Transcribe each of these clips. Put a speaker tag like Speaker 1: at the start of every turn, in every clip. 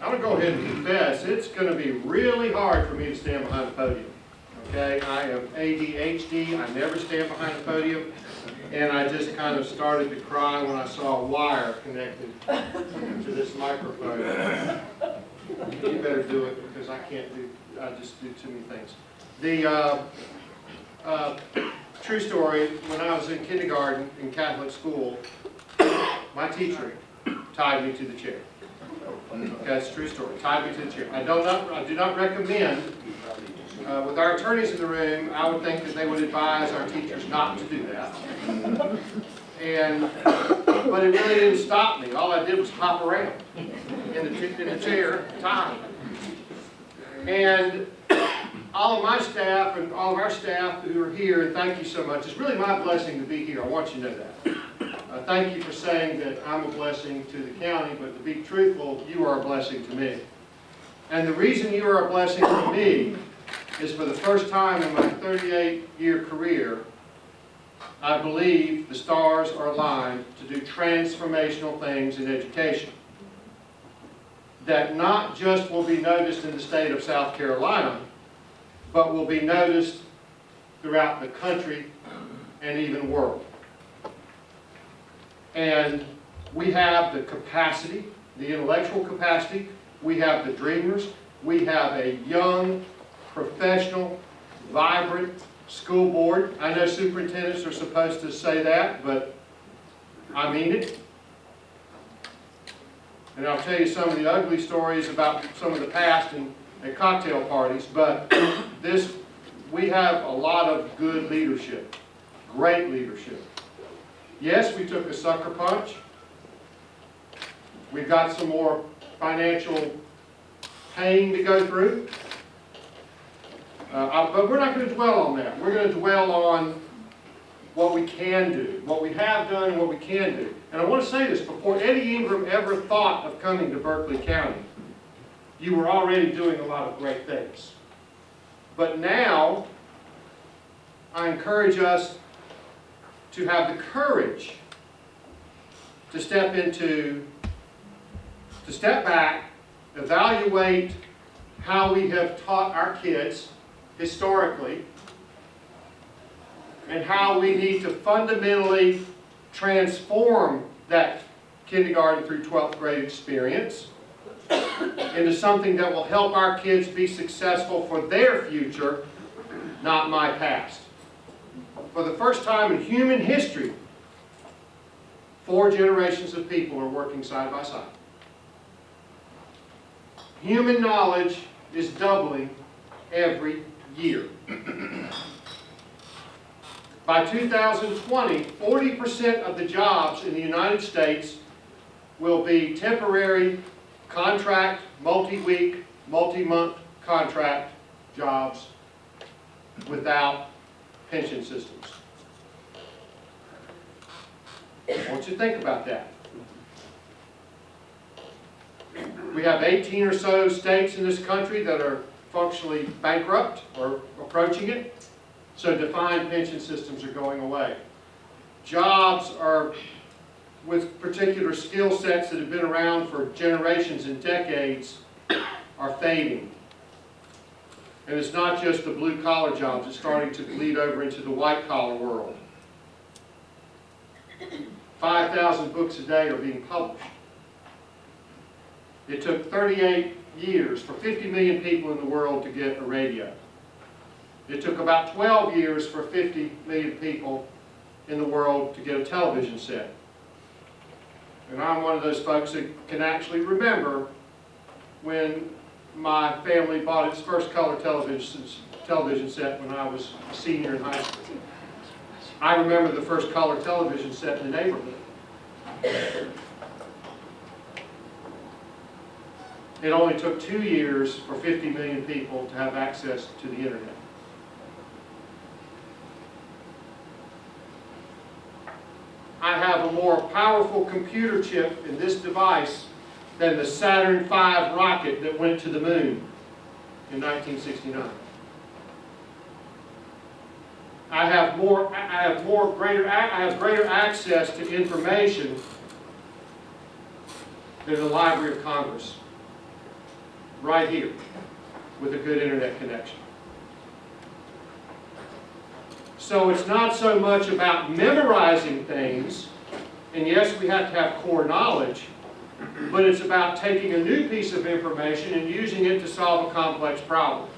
Speaker 1: I'm going to go ahead and confess, it's going to be really hard for me to stand behind a podium. Okay, I have ADHD, I never stand behind a podium, and I just kind of started to cry when I saw a wire connected to this microphone. You better do it because I just do too many things. The true story, when I was in kindergarten in Catholic school, my teacher tied me to the chair. Okay, it's a true story. Tied me to the chair. I do not recommend, with our attorneys in the room, I would think that they would advise our teachers not to do that. But it really didn't stop me. All I did was hop around in the chair, tied. And all of my staff and all of our staff who are here, and thank you so much. It's really my blessing to be here. I want you to know that. Thank you for saying that I'm a blessing to the county, but to be truthful, you are a blessing to me. And the reason you are a blessing to me is for the first time in my 38-year career, I believe the stars are aligned to do transformational things in education that not just will be noticed in the state of South Carolina, but will be noticed throughout the country and even world. And we have the capacity, the intellectual capacity, we have the dreamers, we have a young, professional, vibrant school board. I know superintendents are supposed to say that, but I mean it. And I'll tell you some of the ugly stories about some of the past at cocktail parties, but we have a lot of good leadership, great leadership. Yes, we took a sucker punch. We've got some more financial pain to go through. But we're not going to dwell on that. We're going to dwell on what we can do, what we have done and what we can do. And I want to say this, before Eddie Ingram ever thought of coming to Berkeley County, you were already doing a lot of great things. But now, I encourage us to have the courage to step back, evaluate how we have taught our kids historically, and how we need to fundamentally transform that kindergarten through 12th grade experience into something that will help our kids be successful for their future, not my past. For the first time in human history, 4 generations of people are working side by side. Human knowledge is doubling every year. By 2020, 40% of the jobs in the United States will be temporary contract, multi-week, multi-month contract jobs without pension systems. I want you to think about that. We have 18 or so states in this country that are functionally bankrupt or approaching it, so defined pension systems are going away. Jobs are with particular skill sets that have been around for generations and decades are fading. And it's not just the blue-collar jobs, it's starting to bleed over into the white-collar world. 5,000 books a day are being published. It took 38 years for 50 million people in the world to get a radio. It took about 12 years for 50 million people in the world to get a television set. And I'm one of those folks that can actually remember when my family bought its first color television set when I was a senior in high school. I remember the first color television set in the neighborhood. It only took 2 years for 50 million people to have access to the internet. I have a more powerful computer chip in this device than the Saturn V rocket that went to the moon in 1969. I have greater access to information than the Library of Congress. right here with a good internet connection. So it's not so much about memorizing things, and yes, we have to have core knowledge, but it's about taking a new piece of information and using it to solve a complex problem.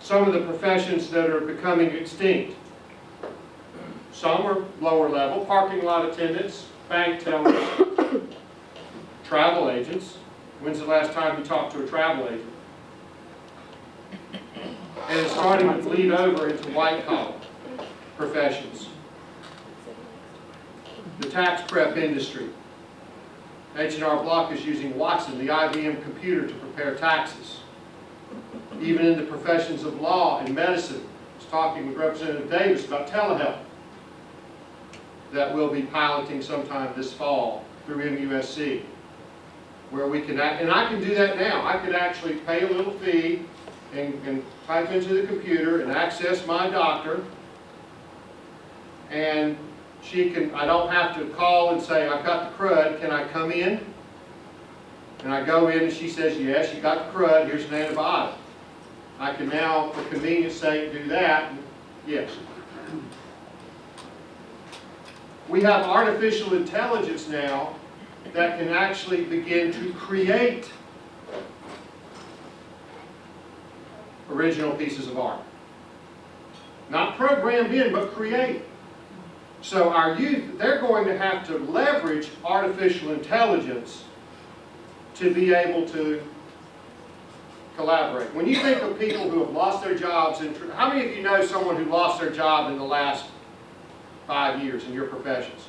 Speaker 1: Some of the professions that are becoming extinct. Some are lower level, parking lot attendants, bank tellers, travel agents. When's the last time you talked to a travel agent? And it's starting to bleed over into white-collar professions. The tax prep industry. H&R Block is using Watson, the IBM computer, to prepare taxes. Even in the professions of law and medicine, I was talking with Representative Davis about telehealth that we'll be piloting sometime this fall through MUSC, where we can, and I can do that now. I could actually pay a little fee and type into the computer and access my doctor, and she can, I don't have to call and say, I've got the crud, can I come in? And I go in and she says, yes, you got the crud, here's an antibiotic. I can now, for convenience sake, do that, yes. We have artificial intelligence now that can actually begin to create original pieces of art. Not programmed in, but create. So our youth, they're going to have to leverage artificial intelligence to be able to collaborate. When you think of people who have lost their jobs, how many of you know someone who lost their job in the last 5 years in your professions?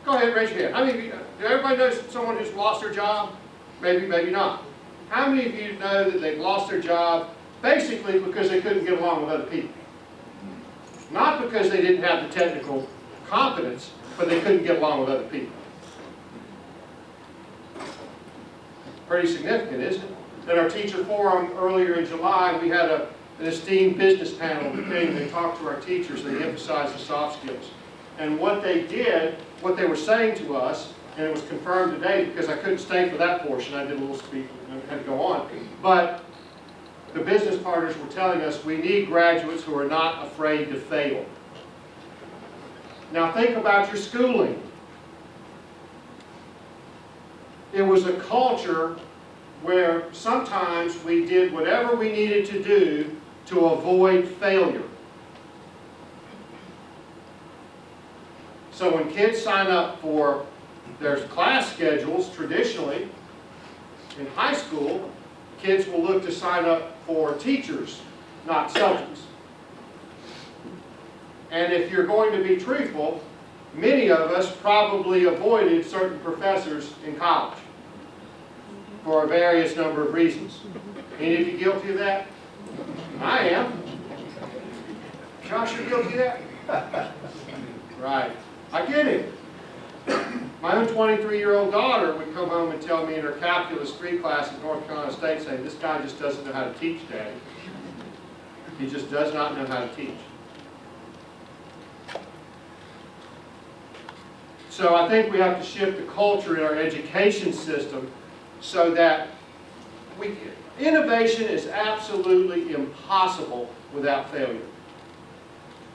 Speaker 1: Go ahead, raise your hand. How many of you, do everybody know someone who's lost their job? Maybe, maybe not. How many of you know that they've lost their job basically because they couldn't get along with other people? Not because they didn't have the technical competence, but they couldn't get along with other people. Pretty significant, isn't it? At our teacher forum earlier in July, we had an esteemed business panel that came and talked to our teachers. They emphasized the soft skills. And what they did, what they were saying to us, and it was confirmed today because I couldn't stay for that portion. I did a little speak and had to go on. But the business partners were telling us we need graduates who are not afraid to fail. Now think about your schooling. It was a culture where sometimes we did whatever we needed to do to avoid failure. So when kids sign up for their class schedules, traditionally, in high school, kids will look to sign up for teachers, not subjects. And if you're going to be truthful, many of us probably avoided certain professors in college for a various number of reasons. Any of you guilty of that? I am. Josh, you're guilty of that? Right. I get it. My own 23-year-old daughter would come home and tell me in her Calculus 3 class at North Carolina State, saying, this guy just doesn't know how to teach, Daddy. He just does not know how to teach. So I think we have to shift the culture in our education system so that innovation is absolutely impossible without failure.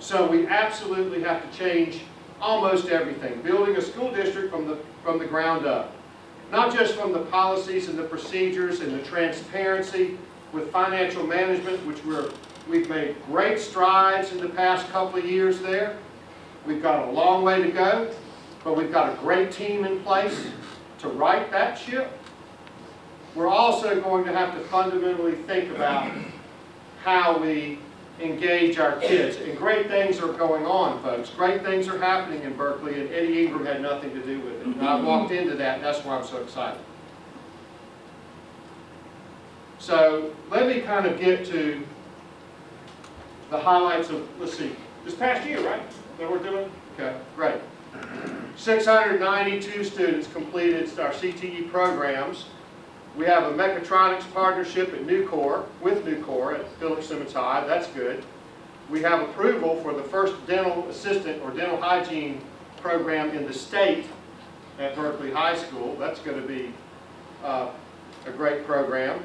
Speaker 1: So we absolutely have to change almost everything. Building a school district from the ground up. Not just from the policies and the procedures and the transparency with financial management, which we've made great strides in the past couple of years there. We've got a long way to go, but we've got a great team in place to right that ship. We're also going to have to fundamentally think about how we engage our kids. And great things are going on, folks. Great things are happening in Berkeley, and Eddie Ingram had nothing to do with it. And I walked into that, and that's why I'm so excited. So let me kind of get to the highlights of, let's see, this past year, right? That we're doing? Okay, great. 692 students completed our CTE programs. We have a mechatronics partnership with Nucor at Phillips Simmons High. That's good. We have approval for the first dental assistant or dental hygiene program in the state at Berkeley High School. That's going to be a great program.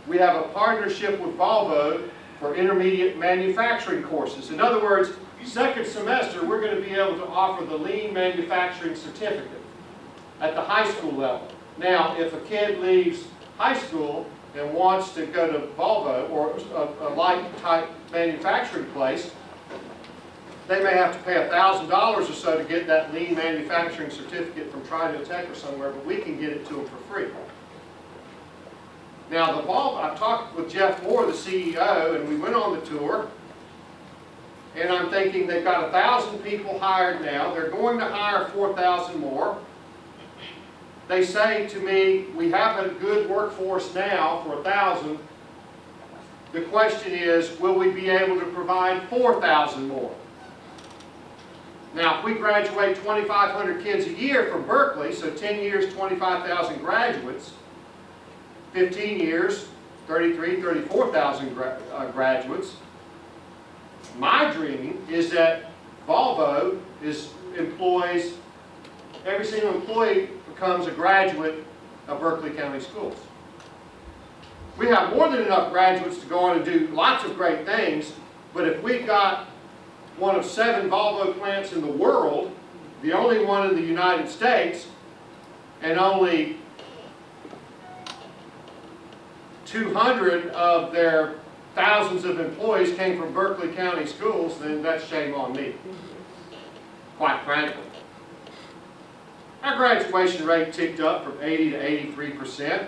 Speaker 1: We have a partnership with Volvo for intermediate manufacturing courses. In other words, second semester we're going to be able to offer the lean manufacturing certificate at the high school level. Now, if a kid leaves high school and wants to go to Volvo or a like type manufacturing place, they may have to pay $1,000 or so to get that lean manufacturing certificate from Trident Tech or somewhere, but we can get it to them for free. Now, the Volvo, I talked with Jeff Moore, the CEO, and we went on the tour, and I'm thinking they've got 1,000 people hired now. They're going to hire 4,000 more. They say to me, we have a good workforce now for 1,000. The question is, will we be able to provide 4,000 more? Now, if we graduate 2,500 kids a year from Berkeley, so 10 years, 25,000 graduates, 15 years, 34,000 graduates. My dream is that Volvo employs, every single employee becomes a graduate of Berkeley County Schools. We have more than enough graduates to go on and do lots of great things, but if we've got one of 7 Volvo plants in the world, the only one in the United States, and only 200 of their thousands of employees came from Berkeley County Schools, then that's shame on me, quite frankly. Our graduation rate ticked up from 80 to 83%.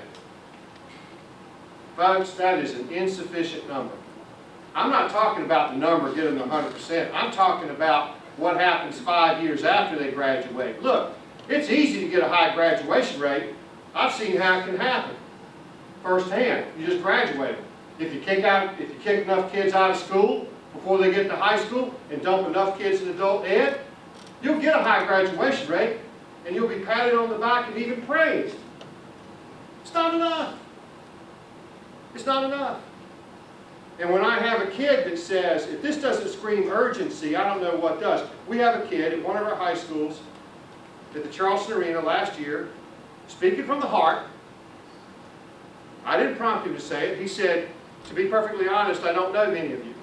Speaker 1: Folks, that is an insufficient number. I'm not talking about the number, get them to 100%. I'm talking about what happens 5 years after they graduate. Look, it's easy to get a high graduation rate. I've seen how it can happen firsthand. You just graduate them. If you kick enough kids out of school before they get to high school and dump enough kids in adult ed, you'll get a high graduation rate and you'll be patted on the back and even praised. It's not enough. It's not enough. And when I have a kid that says, if this doesn't scream urgency, I don't know what does. We have a kid at one of our high schools at the Charleston Arena last year, speaking from the heart. I didn't prompt him to say it. He said, to be perfectly honest, I don't know many of you.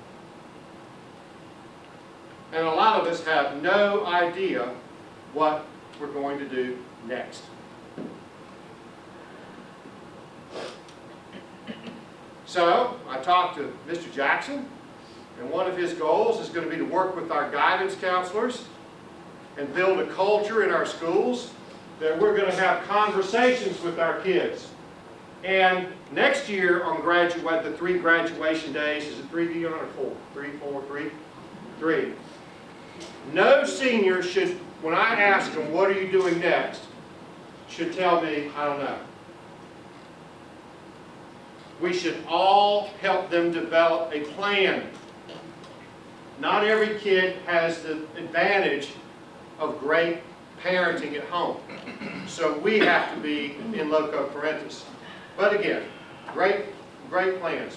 Speaker 1: And a lot of us have no idea what we're going to do next. So, I talked to Mr. Jackson, and one of his goals is going to be to work with our guidance counselors and build a culture in our schools that we're going to have conversations with our kids. And next year on the 3 graduation days, is it 3, Dion, or 4? 3, 4, 3? 3. No senior should, when I ask them, what are you doing next, should tell me, I don't know. We should all help them develop a plan. Not every kid has the advantage of great parenting at home. So we have to be in loco parentis. But again, great plans.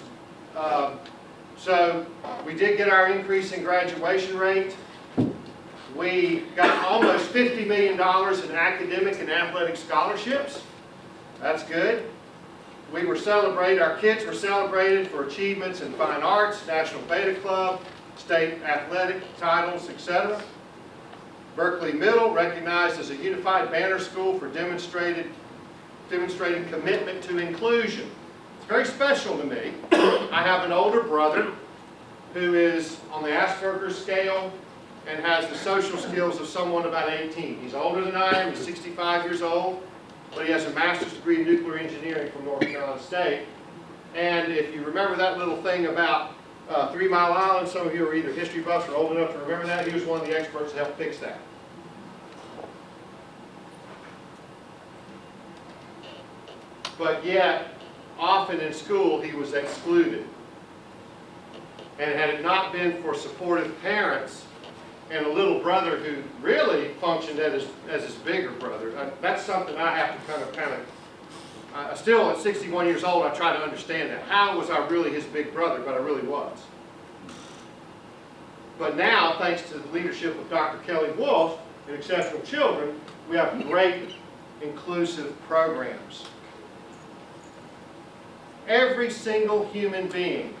Speaker 1: So we did get our increase in graduation rate. We got almost $50 million in academic and athletic scholarships. That's good. We were celebrated, our kids were celebrated for achievements in fine arts, National Beta Club, state athletic titles, etc. Berkeley Middle, recognized as a unified banner school for demonstrating commitment to inclusion. It's very special to me. I have an older brother who is on the Asperger's scale and has the social skills of someone about 18. He's older than I am, he's 65 years old, but he has a master's degree in nuclear engineering from North Carolina State. And if you remember that little thing about 3 Mile Island, some of you are either history buffs or old enough to remember that, he was one of the experts that helped fix that. But yet, often in school, he was excluded. And had it not been for supportive parents and a little brother who really functioned as his bigger brother, that's something I have to kind of still at 61 years old, I try to understand that. How was I really his big brother? But I really was. But now, thanks to the leadership of Dr. Kelly Wolf and Exceptional Children, we have great inclusive programs. Every single human being,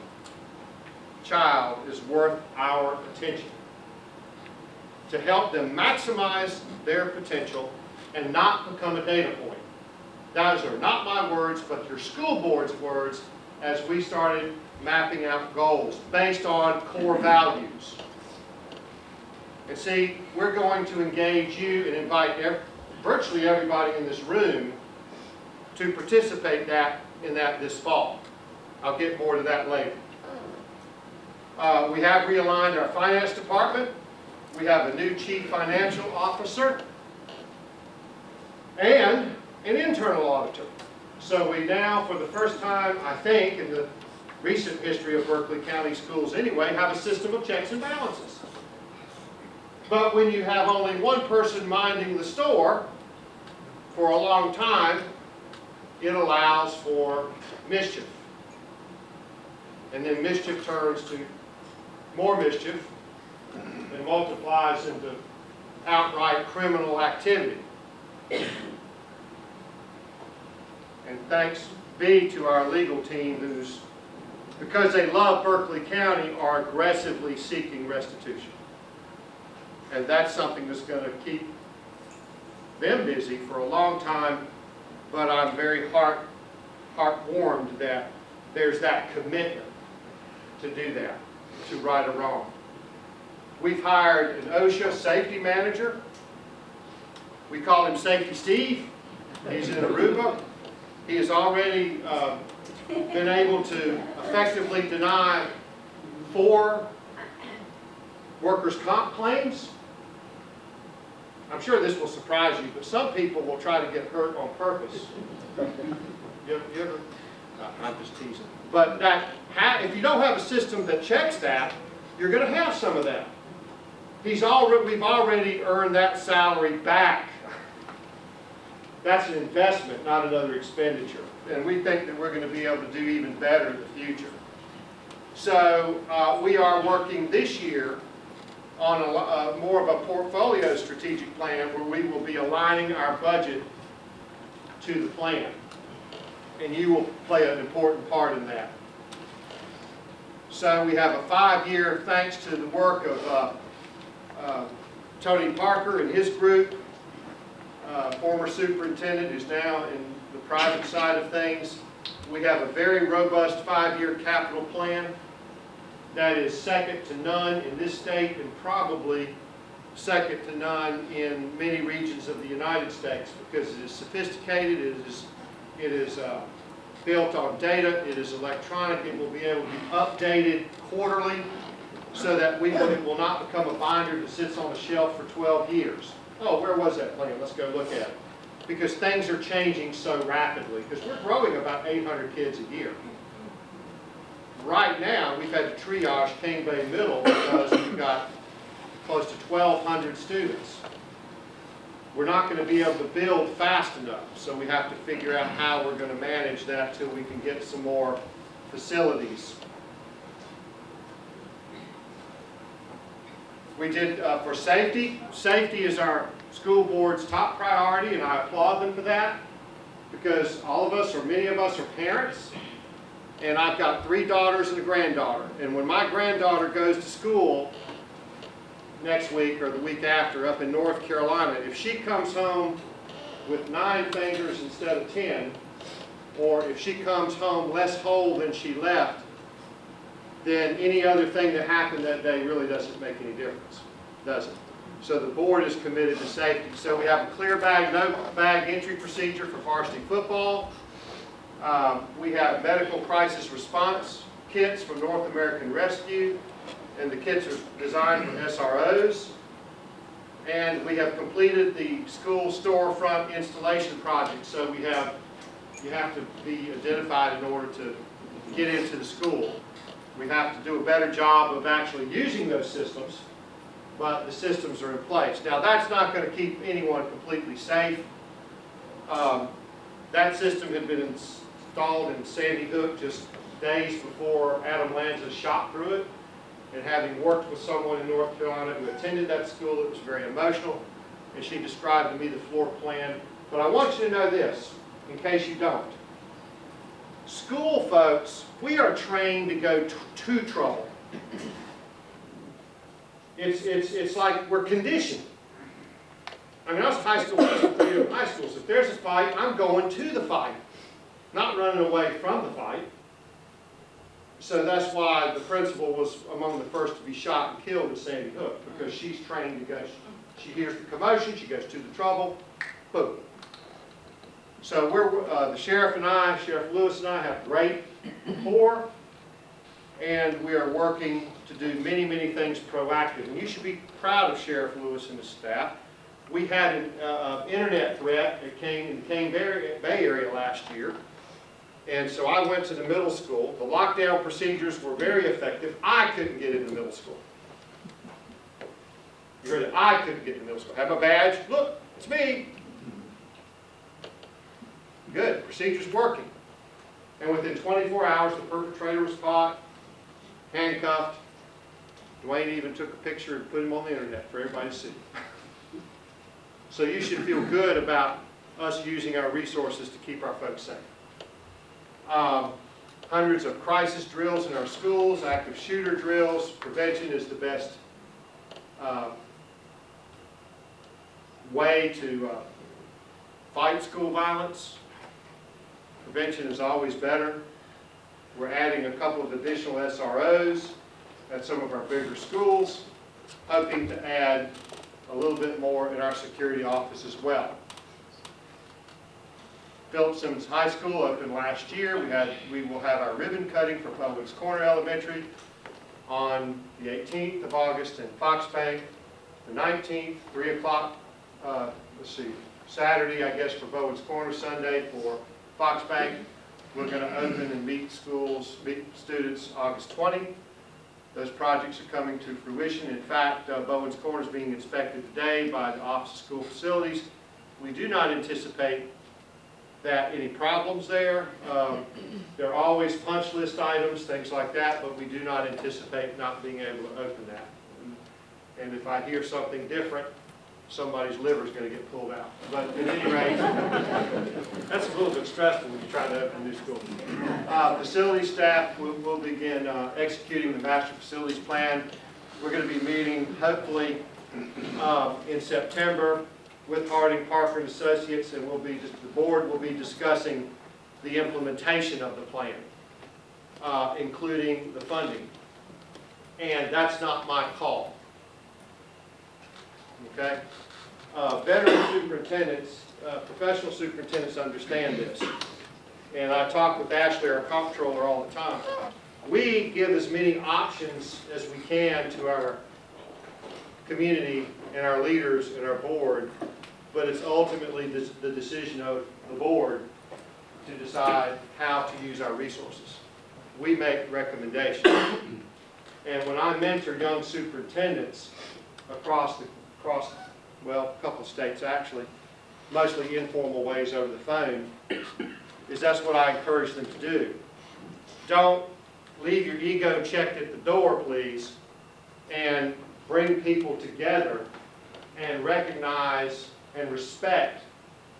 Speaker 1: child, is worth our attention to help them maximize their potential and not become a data point. Those are not my words, but your school board's words as we started mapping out goals based on core values. And see, we're going to engage you and invite virtually everybody in this room to participate in that this fall. I'll get more to that later. We have realigned our finance department. We have a new chief financial officer and an internal auditor. So we now, for the first time, I think, in the recent history of Berkeley County schools anyway, have a system of checks and balances. But when you have only one person minding the store for a long time, it allows for mischief. And then mischief turns to more mischief and multiplies into outright criminal activity. And thanks be to our legal team who's, because they love Berkeley County, are aggressively seeking restitution. And that's something that's going to keep them busy for a long time, but I'm very heartwarmed that there's that commitment to do that, to right a wrong. We've hired an OSHA safety manager. We call him Safety Steve. He's in Aruba. He has already been able to effectively deny 4 workers' comp claims. I'm sure this will surprise you, but some people will try to get hurt on purpose. You ever? I'm just teasing. But if you don't have a system that checks that, you're going to have some of that. We've already earned that salary back. That's an investment, not another expenditure. And we think that we're going to be able to do even better in the future. So we are working this year on more of a portfolio strategic plan where we will be aligning our budget to the plan. And you will play an important part in that. So we have a 5-year, thanks to the work of Tony Parker and his group, former superintendent who's now in the private side of things. We have a very robust 5-year capital plan that is second to none in this state and probably second to none in many regions of the United States because it is sophisticated, it is built on data, it is electronic, it will be able to be updated quarterly so that it will not become a binder that sits on a shelf for 12 years. Oh, where was that plan? Let's go look at it. Because things are changing so rapidly, because we're growing about 800 kids a year. Right now, we've had to triage King Bay Middle because we've got close to 1,200 students. We're not going to be able to build fast enough, so we have to figure out how we're going to manage that till we can get some more facilities. We did for safety. Safety is our school board's top priority, and I applaud them for that because all of us, or many of us, are parents. And I've got 3 daughters and a granddaughter. And when my granddaughter goes to school next week or the week after up in North Carolina, if she comes home with 9 fingers instead of 10, or if she comes home less whole than she left, then any other thing that happened that day really doesn't make any difference, does it? So the board is committed to safety. So we have a clear bag, no bag entry procedure for varsity football. We have medical crisis response kits from North American Rescue, and the kits are designed for SROs. And we have completed the school storefront installation project. So you have to be identified in order to get into the school. We have to do a better job of actually using those systems, but the systems are in place. Now that's not going to keep anyone completely safe. That system had been installed in Sandy Hook just days before Adam Lanza shot through it. And having worked with someone in North Carolina who attended that school, it was very emotional. And she described to me the floor plan But I want you to know this, in case you don't. School folks, we are trained to go to trouble. It's like we're conditioned. I mean, I was in high school, high school, so if there's a fight, I'm going to the fight, not running away from the fight. So that's why the principal was among the first to be shot and killed at Sandy Hook, because she's trained to go. She hears the commotion, she goes to the trouble, boom. So we're, the sheriff and I, Sheriff Lewis and I, have great rapport, and we are working to do many, many things proactive. And you should be proud of Sheriff Lewis and his staff. We had an internet threat that came in the Bay Area last year. And so I went to the middle school. The lockdown procedures were very effective. I couldn't get into middle school. You heard it? I couldn't get into middle school. I have my badge. Look, it's me. Good. Procedure's working. And within 24 hours, the perpetrator was caught, handcuffed. Dwayne even took a picture and put him on the internet for everybody to see. So you should feel good about us using our resources to keep our folks safe. Hundreds of crisis drills in our schools, active shooter drills. Prevention is the best way to fight school violence. Prevention is always better. We're adding a couple of additional SROs at some of our bigger schools, hoping to add a little bit more in our security office as well. Philip Simmons High School opened last year. We will have our ribbon cutting for Bowens Corner Elementary on the 18th of August in Fox Bank. The 19th, 3 o'clock, Saturday, I guess, for Bowens Corner, Sunday for Fox Bank. We're going to open and meet students August 20. Those projects are coming to fruition. In fact, Bowens Corner is being inspected today by the Office of School Facilities. We do not anticipate that any problems there. There are always punch list items, things like that, but we do not anticipate not being able to open that. And if I hear something different, somebody's liver is going to get pulled out. But at any rate, that's a little bit stressful when you try to open a new school. Facility staff will begin executing the master facilities plan. We're going to be meeting, hopefully, in September with Harding, Parker and Associates, and the board will be discussing the implementation of the plan, including the funding. And that's not my call. Okay? Veteran superintendents, professional superintendents understand this. And I talk with Ashley, our comptroller, all the time. We give as many options as we can to our community and our leaders and our board, but it's ultimately the decision of the board to decide how to use our resources. We make recommendations. And when I mentor young superintendents across, well, a couple of states actually, mostly informal ways over the phone, that's what I encourage them to do. Don't leave your ego checked at the door, please, and bring people together and recognize and respect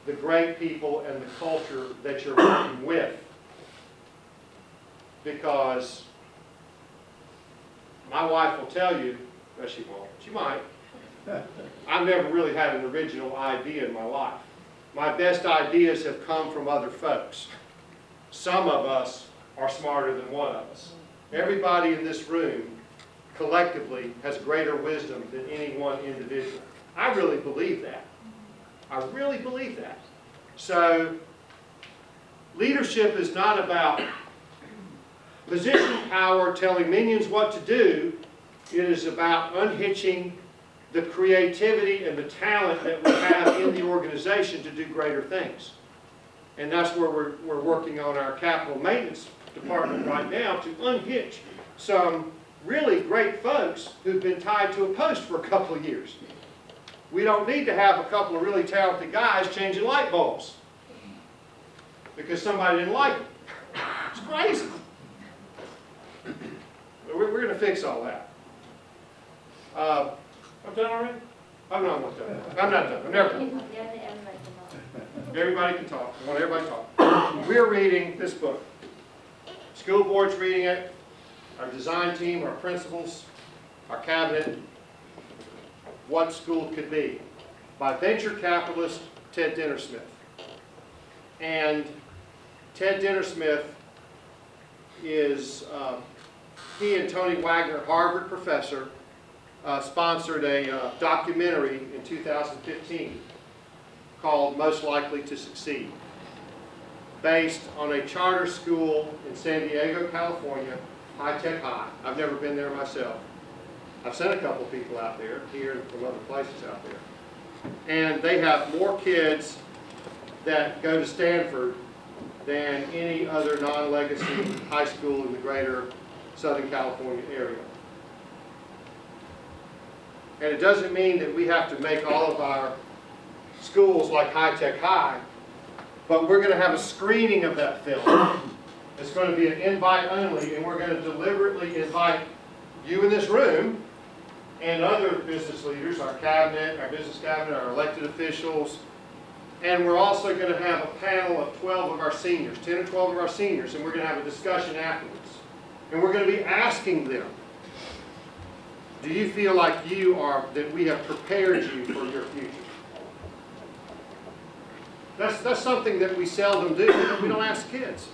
Speaker 1: the great people and the culture that you're working with. Because my wife will tell you, well, she won't, she might, I've never really had an original idea in my life. My best ideas have come from other folks. Some of us are smarter than one of us. Everybody in this room collectively has greater wisdom than any one individual. I really believe that. I really believe that. So, leadership is not about position power telling minions what to do. It is about unhitching the creativity and the talent that we have in the organization to do greater things. And that's where we're working on our capital maintenance department right now to unhitch some really great folks who've been tied to a post for a couple of years. We don't need to have a couple of really talented guys changing light bulbs because somebody didn't like it. It's crazy. We're going to fix all that. I'm done already? Oh, no, I'm not done. I'm not done. I'm never done. Everybody can talk. I want everybody to talk. We're reading this book. School board's reading it. Our design team, our principals, our cabinet. What School Could Be, by venture capitalist Ted Dintersmith. And Ted Dintersmith is, he and Tony Wagner, Harvard professor, sponsored a documentary in 2015 called Most Likely to Succeed, based on a charter school in San Diego, California, High Tech High. I've never been there myself. I've sent a couple people out there, here and from other places out there. And they have more kids that go to Stanford than any other non-legacy high school in the greater Southern California area. And it doesn't mean that we have to make all of our schools like High Tech High, but we're going to have a screening of that film. It's going to be an invite only, and we're going to deliberately invite you in this room and other business leaders, our cabinet, our business cabinet, our elected officials, and we're also going to have a panel of 12 of our seniors, 10 or 12 of our seniors, and we're going to have a discussion afterwards. And we're going to be asking them, do you feel like that we have prepared you for your future? That's something that we seldom do. We don't ask kids.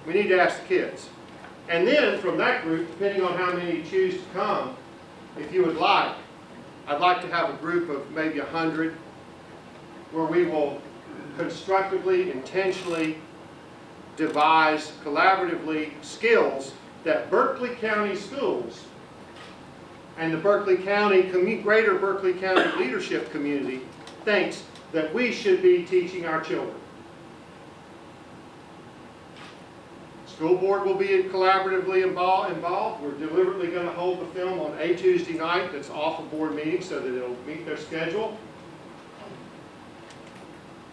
Speaker 1: We need to ask the kids. And then from that group, depending on how many choose to come, if you would like, I'd like to have a group of maybe 100 where we will constructively, intentionally devise collaboratively skills that Berkeley County schools and the Berkeley County, greater Berkeley County leadership community thinks that we should be teaching our children. School board will be collaboratively involved. We're deliberately going to hold the film on a Tuesday night that's off of board meeting so that it'll meet their schedule.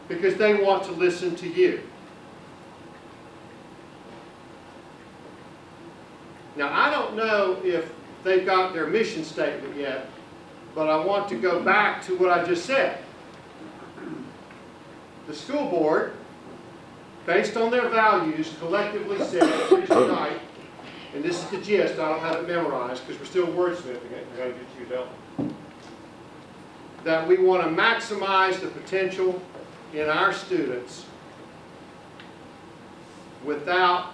Speaker 1: Because they want to listen to you. Now, I don't know if they've got their mission statement yet, but I want to go back to what I just said. The school board, based on their values, collectively said Tuesday night, and this is the gist, I don't have it memorized because we're still wordsmithing it, I got to get you to help, that we want to maximize the potential in our students without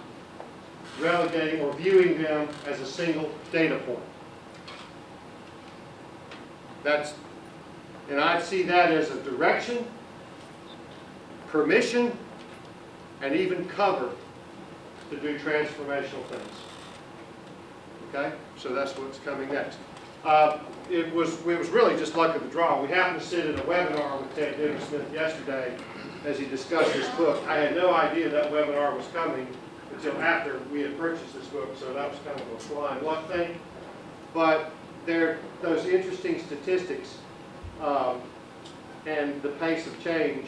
Speaker 1: relegating or viewing them as a single data point. And I see that as a direction, permission, and even cover to do transformational things. Okay? So that's what's coming next. It was really just luck of the draw. We happened to sit in a webinar with Ted Dintersmith yesterday as he discussed this book. I had no idea that webinar was coming until after we had purchased this book, so that was kind of a flying luck thing. But there are those interesting statistics and the pace of change.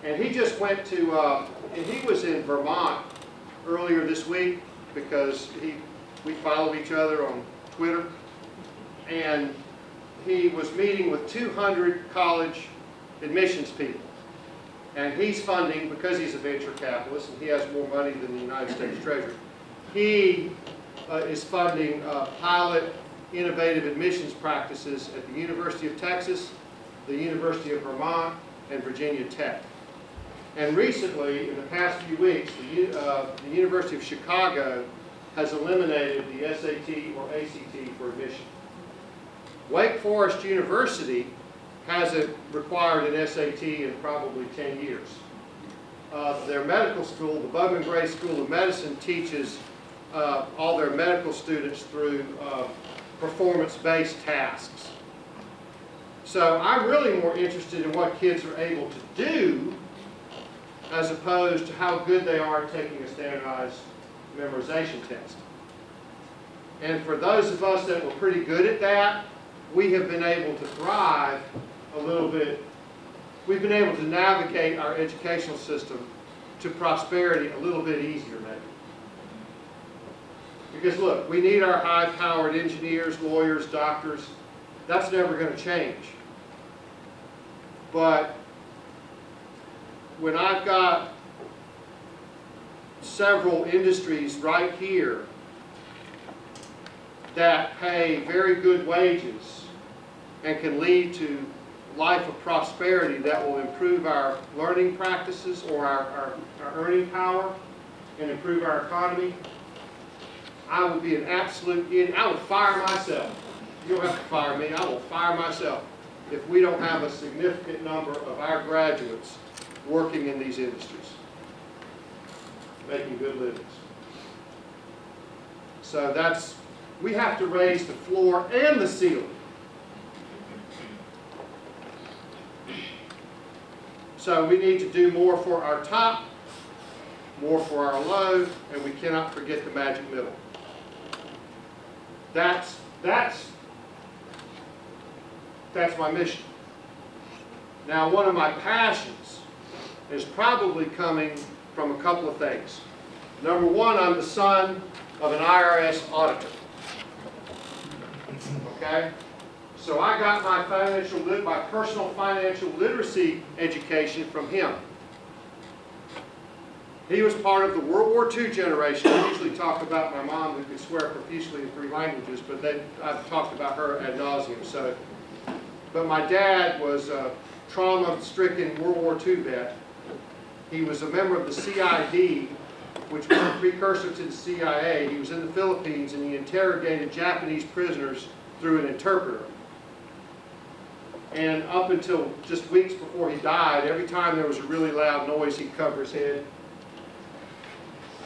Speaker 1: And he just went to, and he was in Vermont earlier this week because we follow each other on Twitter. And he was meeting with 200 college admissions people. And he's funding, because he's a venture capitalist and he has more money than the United States Treasury, he is funding pilot innovative admissions practices at the University of Texas, the University of Vermont, and Virginia Tech. And recently, in the past few weeks, the University of Chicago has eliminated the SAT or ACT for admission. Wake Forest University hasn't required an SAT in probably 10 years. Their medical school, the Bowman Gray School of Medicine, teaches all their medical students through performance-based tasks. So I'm really more interested in what kids are able to do as opposed to how good they are at taking a standardized memorization test. And for those of us that were pretty good at that, we have been able to thrive a little bit. We've been able to navigate our educational system to prosperity a little bit easier, maybe. Because look, we need our high-powered engineers, lawyers, doctors. That's never going to change. But when I've got several industries right here that pay very good wages and can lead to life of prosperity that will improve our learning practices or our earning power and improve our economy, I would be an absolute idiot. I would fire myself. You don't have to fire me. I will fire myself if we don't have a significant number of our graduates working in these industries, making good livings. So we have to raise the floor and the ceiling. So we need to do more for our top, more for our low, and we cannot forget the magic middle. That's my mission. Now, one of my passions is probably coming from a couple of things. Number one, I'm the son of an IRS auditor. Okay? So I got my personal financial literacy education from him. He was part of the World War II generation. I usually talk about my mom, who could swear profusely in 3 languages, but I've talked about her ad nauseum. But my dad was a trauma-stricken World War II vet. He was a member of the CID, which was a precursor to the CIA. He was in the Philippines, and he interrogated Japanese prisoners through an interpreter. And up until just weeks before he died, every time there was a really loud noise, he'd cover his head.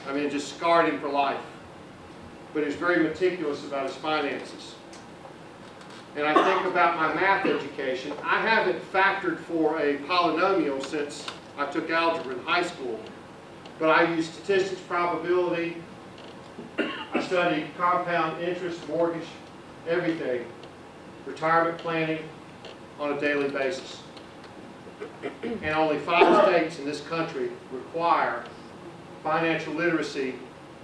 Speaker 1: I mean, it just scarred him for life. But he was very meticulous about his finances. And I think about my math education. I haven't factored for a polynomial since I took algebra in high school. But I use statistics, probability. I studied compound interest, mortgage, everything. Retirement planning on a daily basis. And only 5 states in this country require financial literacy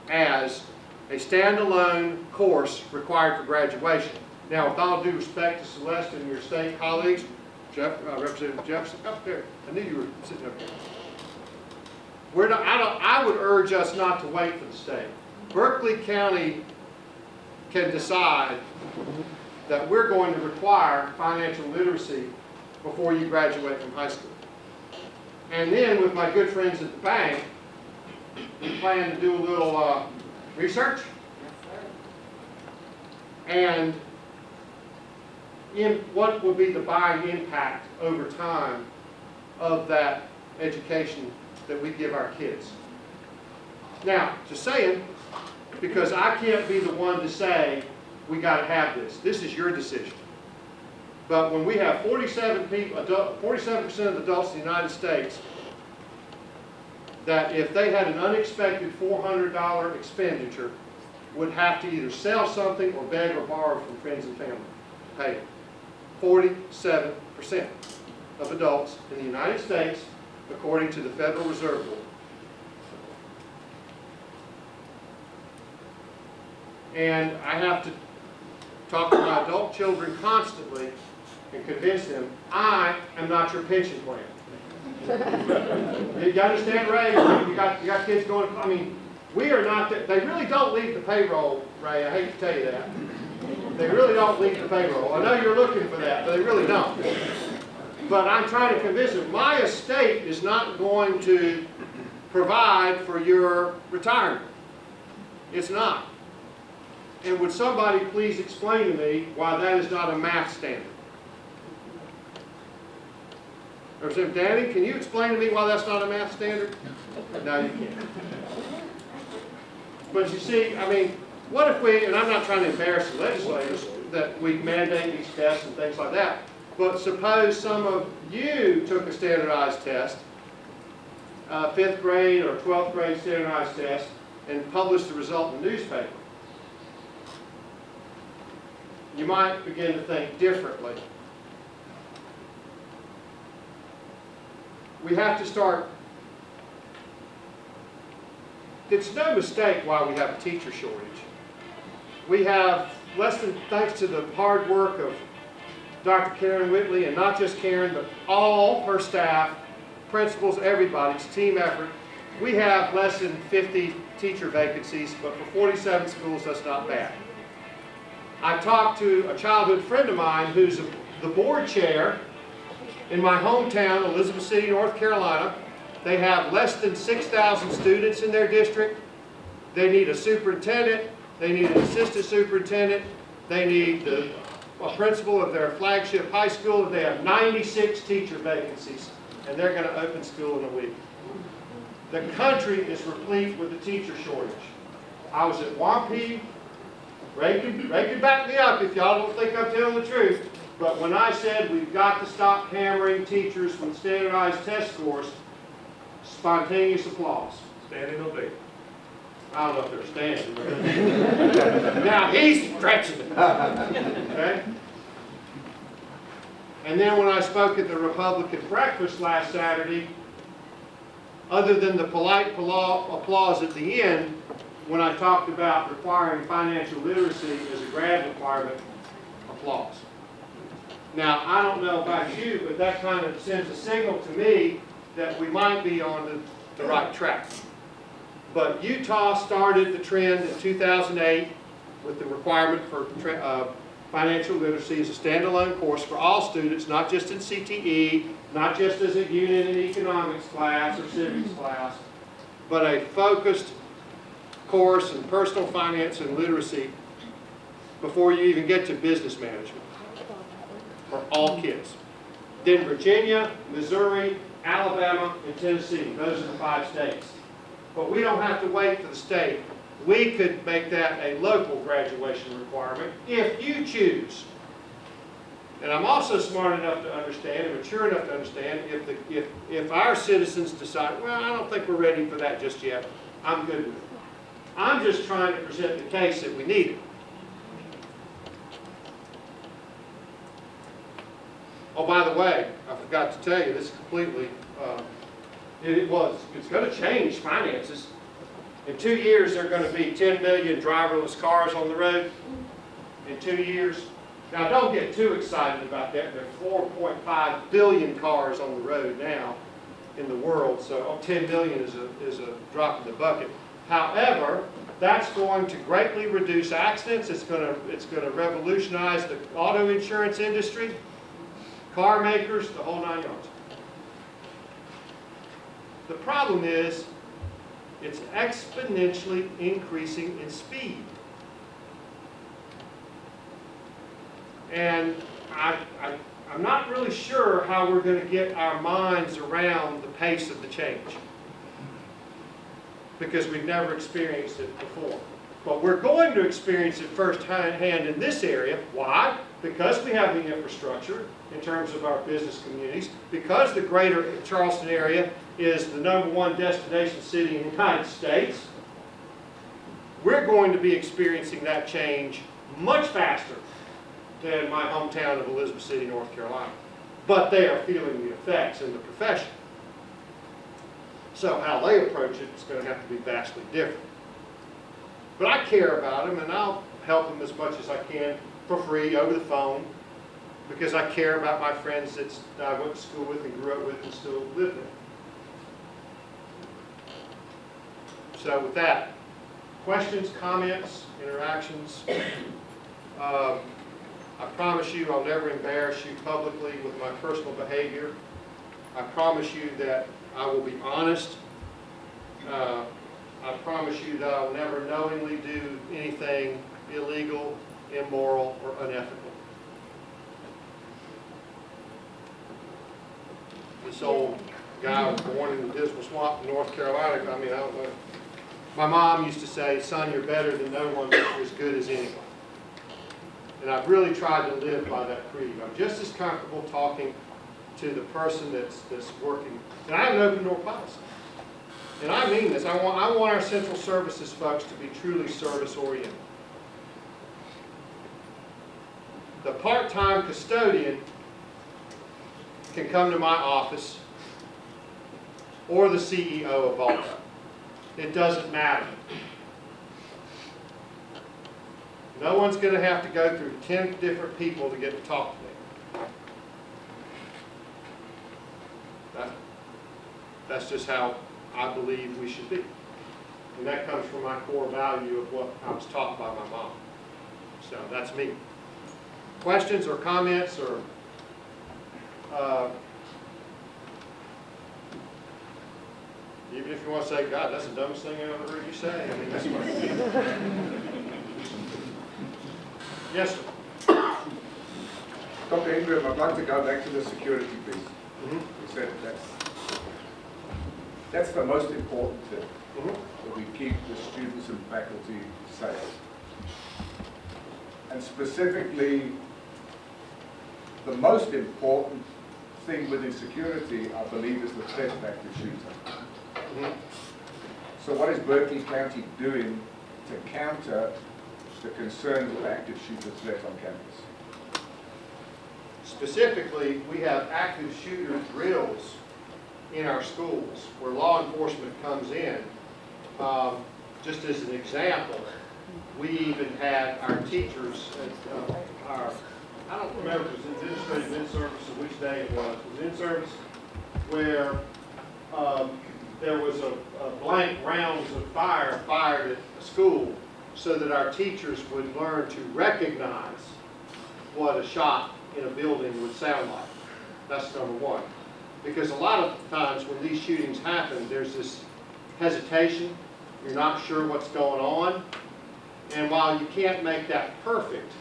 Speaker 1: as a standalone course required for graduation. Now, with all due respect to Celeste and your state colleagues, Representative Jefferson, up there, I knew you were sitting up there. I would urge us not to wait for the state. Berkeley County can decide that we're going to require financial literacy before you graduate from high school. And then, with my good friends at the bank, we plan to do a little research. And what will be the buying impact over time of that education that we give our kids. Now, just saying, because I can't be the one to say, we got to have this. This is your decision. But when we have 47% of adults in the United States that if they had an unexpected $400 expenditure would have to either sell something or beg or borrow from friends and family to pay it. 47% of adults in the United States, according to the Federal Reserve Board. And I have to talk to my adult children constantly and convince them, I am not your pension plan. You understand, Ray? You got kids going, I mean, we are not, they really don't leave the payroll, Ray, I hate to tell you that. They really don't leave the payroll. I know you're looking for that, but they really don't. But I'm trying to convince them, my estate is not going to provide for your retirement. It's not. And would somebody please explain to me why that is not a math standard? Representative Danny, can you explain to me why that's not a math standard? No, you can't. But you see, I mean, what if we, and I'm not trying to embarrass the legislators, that we mandate these tests and things like that, but suppose some of you took a standardized test, 5th grade or 12th grade standardized test, and published the result in the newspaper. You might begin to think differently. We have to start. It's no mistake why we have a teacher shortage. We have thanks to the hard work of Dr. Karen Whitley, and not just Karen, but all her staff, principals, everybody. It's a team effort. We have less than 50 teacher vacancies, but for 47 schools, that's not bad. I talked to a childhood friend of mine who's the board chair in my hometown, Elizabeth City, North Carolina. They have less than 6,000 students in their district. They need a superintendent. They need an assistant superintendent. They need a principal of their flagship high school. They have 96 teacher vacancies, and they're going to open school in a week. The country is replete with a teacher shortage. I was at Wampee. Ray can back me up if y'all don't think I'm telling the truth. But when I said we've got to stop hammering teachers with standardized test scores, spontaneous applause.
Speaker 2: Standing ovation.
Speaker 1: I don't know if they're standing. Now he's stretching it. Okay? And then when I spoke at the Republican breakfast last Saturday, other than the polite applause at the end, when I talked about requiring financial literacy as a grad requirement, applause. Now, I don't know about you, but that kind of sends a signal to me that we might be on the right track. But Utah started the trend in 2008 with the requirement for financial literacy as a standalone course for all students, not just in CTE, not just as a unit in economics class or civics class, but a focused course in personal finance and literacy before you even get to business management for all kids. Then Virginia, Missouri, Alabama, and Tennessee. Those are the 5 states. But we don't have to wait for the state. We could make that a local graduation requirement if you choose. And I'm also smart enough to understand and mature enough to understand if our citizens decide, well, I don't think we're ready for that just yet, I'm good with it. I'm just trying to present the case that we need it. Oh, by the way, I forgot to tell you, this is completely, it's going to change finances. In 2 years, there are going to be 10 million driverless cars on the road. In 2 years. Now, don't get too excited about that. There are 4.5 billion cars on the road now in the world, so 10 million is a drop in the bucket. However, that's going to greatly reduce accidents. It's going to revolutionize the auto insurance industry, car makers, the whole 9 yards. The problem is, it's exponentially increasing in speed. And I'm not really sure how we're going to get our minds around the pace of the change, because we've never experienced it before. But we're going to experience it firsthand in this area. Why? Because we have the infrastructure in terms of our business communities, because the greater Charleston area is the #1 destination city in the United States. We're going to be experiencing that change much faster than my hometown of Elizabeth City, North Carolina. But they are feeling the effects in the profession. So how they approach it is going to have to be vastly different. But I care about them, and I'll help them as much as I can for free over the phone, because I care about my friends that I went to school with and grew up with and still live with. So with that, questions, comments, interactions? I promise you I'll never embarrass you publicly with my personal behavior. I promise you that I will be honest. I promise you that I'll never knowingly do anything illegal, immoral, or unethical. This old guy was born in the Dismal Swamp in North Carolina. I mean, I don't know. My mom used to say, son, you're better than no one, but you're as good as anyone. And I've really tried to live by that creed. I'm just as comfortable talking to the person that's working. And I have an open door policy. And I mean this. I want our central services folks to be truly service oriented. The part-time custodian can come to my office, or the CEO of Volta. It doesn't matter. No one's going to have to go through 10 different people to get to talk to me. That's just how I believe we should be. And that comes from my core value of what I was taught by my mom. So that's me. Questions or comments or even if you want to say, God, that's the dumbest thing I ever heard you say. I mean, that's fine. Yes, sir.
Speaker 2: Dr. Ingram, I'd like to go back to the security piece.
Speaker 1: Mm-hmm.
Speaker 2: You said that's the most important thing, that we keep the students and faculty safe. And specifically, the most important thing within security, I believe, is the threat of active shooter. So what is Berkeley County doing to counter the concerns of active shooter threat on campus?
Speaker 1: Specifically, we have active shooter drills in our schools where law enforcement comes in. Just as an example, we even had our teachers at I don't remember if it was administrative in-service or which day it was. It was in-service where there was a blank rounds of fire fired at the school so that our teachers would learn to recognize what a shot in a building would sound like. That's number one. Because a lot of times when these shootings happen, there's this hesitation. You're not sure what's going on. And while you can't make that perfect,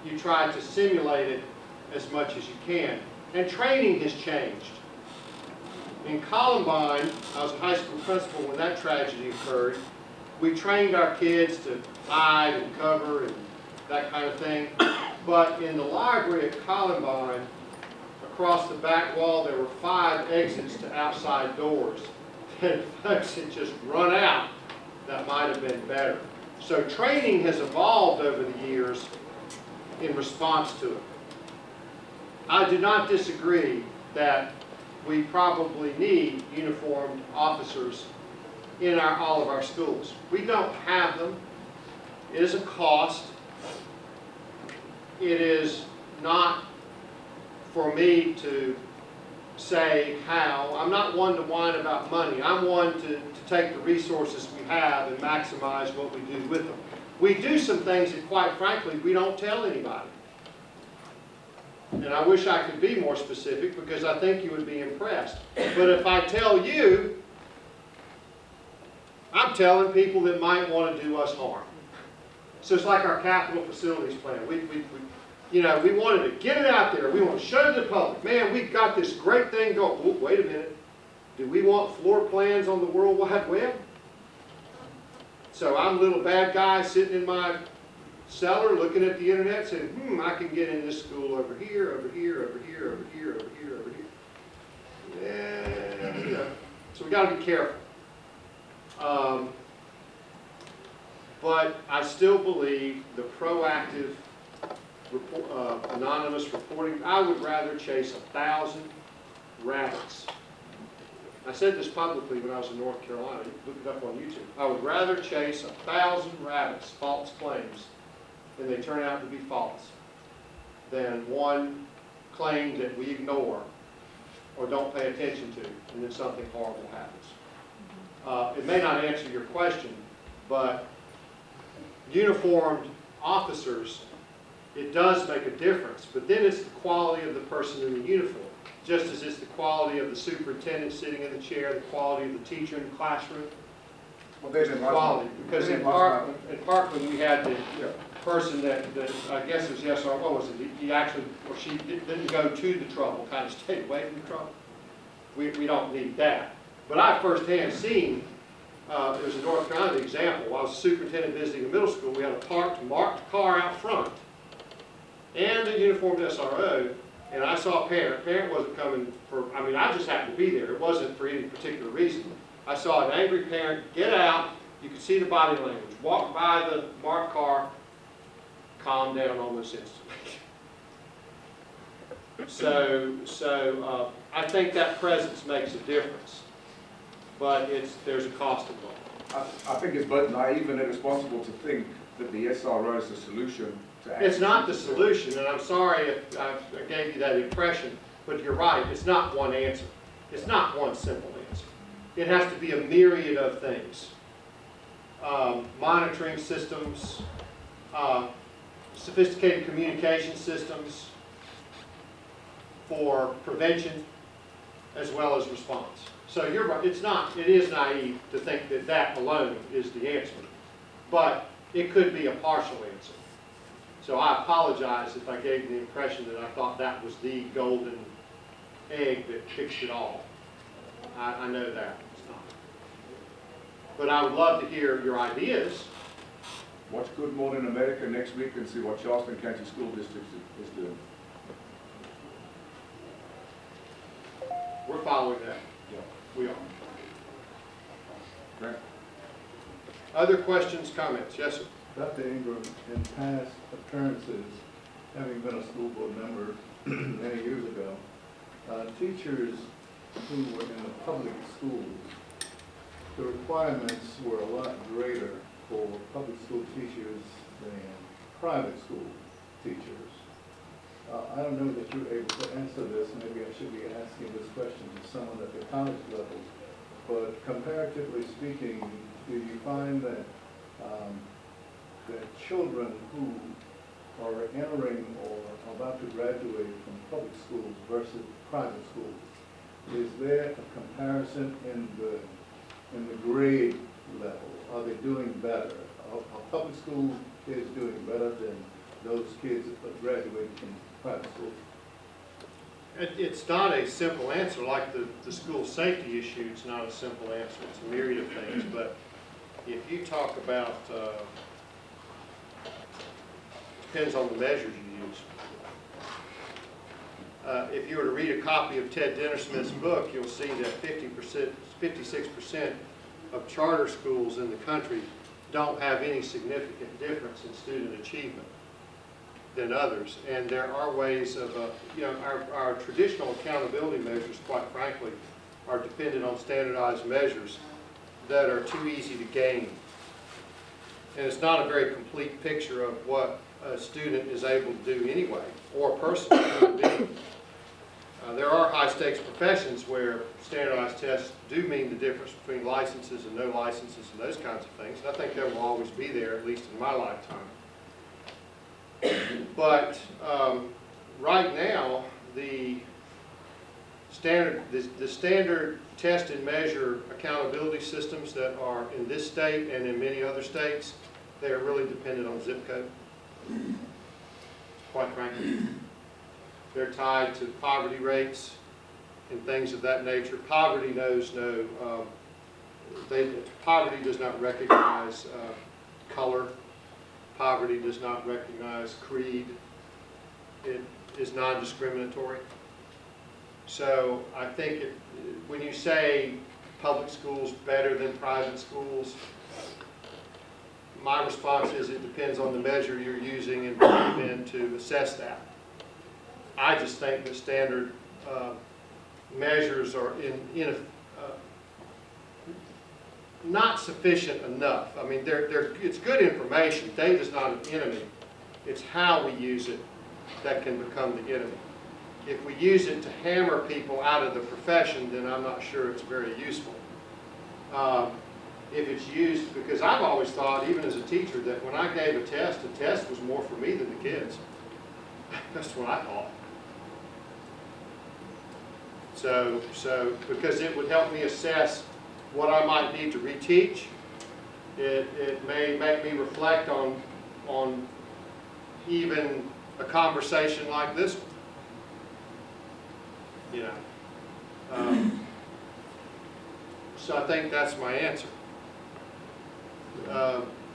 Speaker 1: you try to simulate it as much as you can. And training has changed. In Columbine, I was a high school principal when that tragedy occurred. We trained our kids to hide and cover and that kind of thing. But in the library at Columbine, across the back wall, there were 5 exits to outside doors. And if folks had just run out, that might have been better. So training has evolved over the years in response to it. I do not disagree that we probably need uniformed officers in all of our schools. We don't have them. It is a cost. It is not for me to say how. I'm not one to whine about money. I'm one to take the resources we have and maximize what we do with them. We do some things that, quite frankly, we don't tell anybody. And I wish I could be more specific because I think you would be impressed. But if I tell you, I'm telling people that might want to do us harm. So it's like our capital facilities plan. We wanted to get it out there. We want to show the public, man, we've got this great thing going. Oh, wait a minute. Do we want floor plans on the World Wide Web? So I'm a little bad guy sitting in my cellar looking at the internet saying, I can get in this school over here, over here, over here, over here, over here, over here. Yeah, so we got to be careful. But I still believe the proactive anonymous reporting, I would rather chase 1,000 rabbits. I said this publicly when I was in North Carolina. You can look it up on YouTube. I would rather chase 1,000 rabbits, false claims, and they turn out to be false, than one claim that we ignore or don't pay attention to, and then something horrible happens. It may not answer your question, but uniformed officers, it does make a difference, but then it's the quality of the person in the uniform, just as it's the quality of the superintendent sitting in the chair, the quality of the teacher in the classroom.
Speaker 2: Well, there's
Speaker 1: quality, because in Parkland we had the person that I guess it was SR, what was it? He actually, or she didn't go to the trouble, kind of stayed away from the trouble. We don't need that. But I firsthand seen, there was a North Carolina example. While I was a superintendent visiting a middle school, we had a marked car out front and a uniformed SRO, and I saw a parent. Parent wasn't coming for, I just happened to be there. It wasn't for any particular reason. I saw an angry parent get out. You could see the body language. Walk by the marked car, calm down almost instantly. So I think that presence makes a difference, but there's a cost involved.
Speaker 2: I think it's both naive and irresponsible to think that the SRO is the solution to
Speaker 1: It's not the solution, and I'm sorry if I gave you that impression, but you're right, it's not one answer. It's not one simple answer. It has to be a myriad of things. Monitoring systems, sophisticated communication systems for prevention as well as response. So you're right, it is naive to think that that alone is the answer, but it could be a partial answer. So I apologize if I gave the impression that I thought that was the golden egg that fixed it all. I know that it's not. But I would love to hear your ideas.
Speaker 2: Watch Good Morning America next week and see what Charleston County School District is doing.
Speaker 1: We're following that.
Speaker 2: Yeah.
Speaker 1: We are.
Speaker 2: Grant?
Speaker 1: Other questions, comments? Yes, sir.
Speaker 3: Dr. Ingram, in past appearances, having been a school board member many years ago, teachers who were in the public schools, the requirements were a lot greater for public school teachers than private school teachers. I don't know that you're able to answer this. Maybe I should be asking this question to someone at the college level. But comparatively speaking, do you find that that children who are entering or about to graduate from public schools versus private schools, is there a comparison in the grade level? Are they doing better? Are public school kids doing better than those kids that graduate from private schools?
Speaker 1: It's not a simple answer. Like the school safety issue, it's not a simple answer. It's a myriad of things. But if you talk about, depends on the measures you use. If you were to read a copy of Ted Dintersmith's book, you'll see that 56% of charter schools in the country don't have any significant difference in student achievement than others. And there are ways of, our traditional accountability measures, quite frankly, are dependent on standardized measures that are too easy to gain. And it's not a very complete picture of what a student is able to do anyway, or a person, human being. There are high-stakes professions where standardized tests do mean the difference between licenses and no licenses and those kinds of things. And I think that will always be there, at least in my lifetime. But right now, the standard test and measure accountability systems that are in this state and in many other states, they are really dependent on zip code, quite frankly. They're tied to poverty rates and things of that nature. Poverty knows no, poverty does not recognize color. Poverty does not recognize creed. It is non-discriminatory. So I think when you say public schools better than private schools, my response is it depends on the measure you're using and believe in to assess that. I just think that standard measures are not sufficient enough. I mean, it's good information. Data is not an enemy. It's how we use it that can become the enemy. If we use it to hammer people out of the profession, then I'm not sure it's very useful. If it's used, because I've always thought, even as a teacher, that when I gave a test was more for me than the kids. That's what I thought. So because it would help me assess what I might need to reteach, it may make me reflect on even a conversation like this one. You know. So I think that's my answer.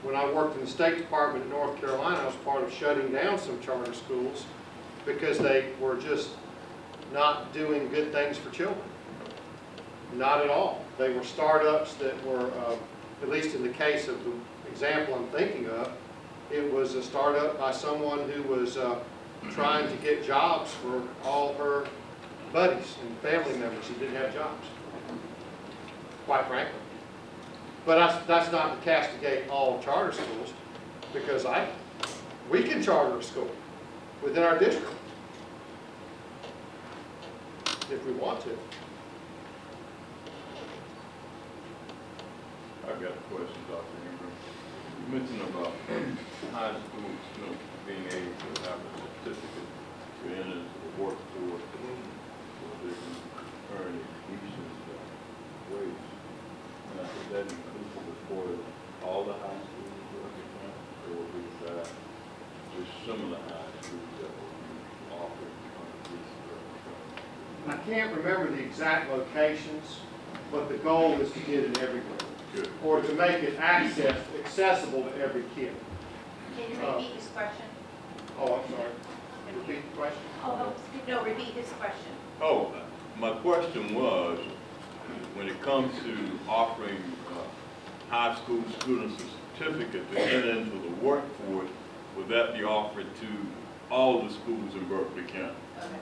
Speaker 1: When I worked in the State Department in North Carolina, I was part of shutting down some charter schools because they were just not doing good things for children. Not at all. They were startups that were, at least in the case of the example I'm thinking of, it was a startup by someone who was trying to get jobs for all her buddies and family members who didn't have jobs, quite frankly. But that's not to castigate all charter schools, because we can charter a school within our district if we want to.
Speaker 4: got a question, Dr. Ingram. You mentioned about high school students being able to have a certificate to enter into the workforce so they can earn a decent wage. And I think that inclusive for all the high schools in Berkeley County, or is that just some of the high schools that will be offered under this Berkeley County?
Speaker 1: I can't remember the exact locations, but the goal is to get it everywhere.
Speaker 4: Good.
Speaker 1: Or to make it accessible to every kid.
Speaker 5: Can you repeat his question?
Speaker 1: Oh, I'm sorry. Repeat the question.
Speaker 5: Oh, no, repeat his question.
Speaker 4: Oh, my question was, when it comes to offering high school students a certificate to enter into the workforce, would that be offered to all the schools in Berkeley County?
Speaker 5: Okay.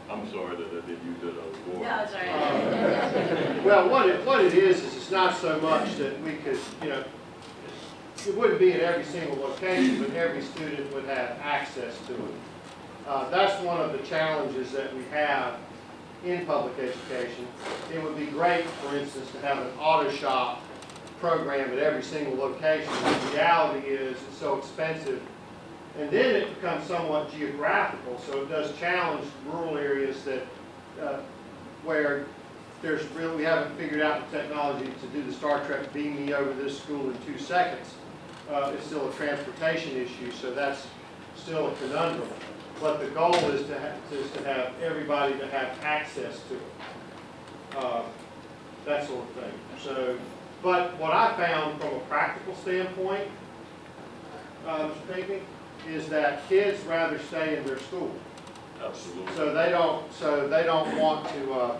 Speaker 4: I'm sorry that I didn't use that other word.
Speaker 5: No, sorry.
Speaker 1: Well, what it is it's not so much that we could, it wouldn't be at every single location, but every student would have access to it. That's one of the challenges that we have in public education. It would be great, for instance, to have an auto shop program at every single location. The reality is it's so expensive. And then it becomes somewhat geographical, so it does challenge rural areas that where we haven't figured out the technology to do the Star Trek beam me over this school in 2 seconds. It's still a transportation issue, so that's still a conundrum. But the goal is to have everybody to have access to it, that sort of thing. So, but what I found from a practical standpoint, Mr. Pinckney, is that kids rather stay in their school.
Speaker 4: Absolutely.
Speaker 1: So they don't want to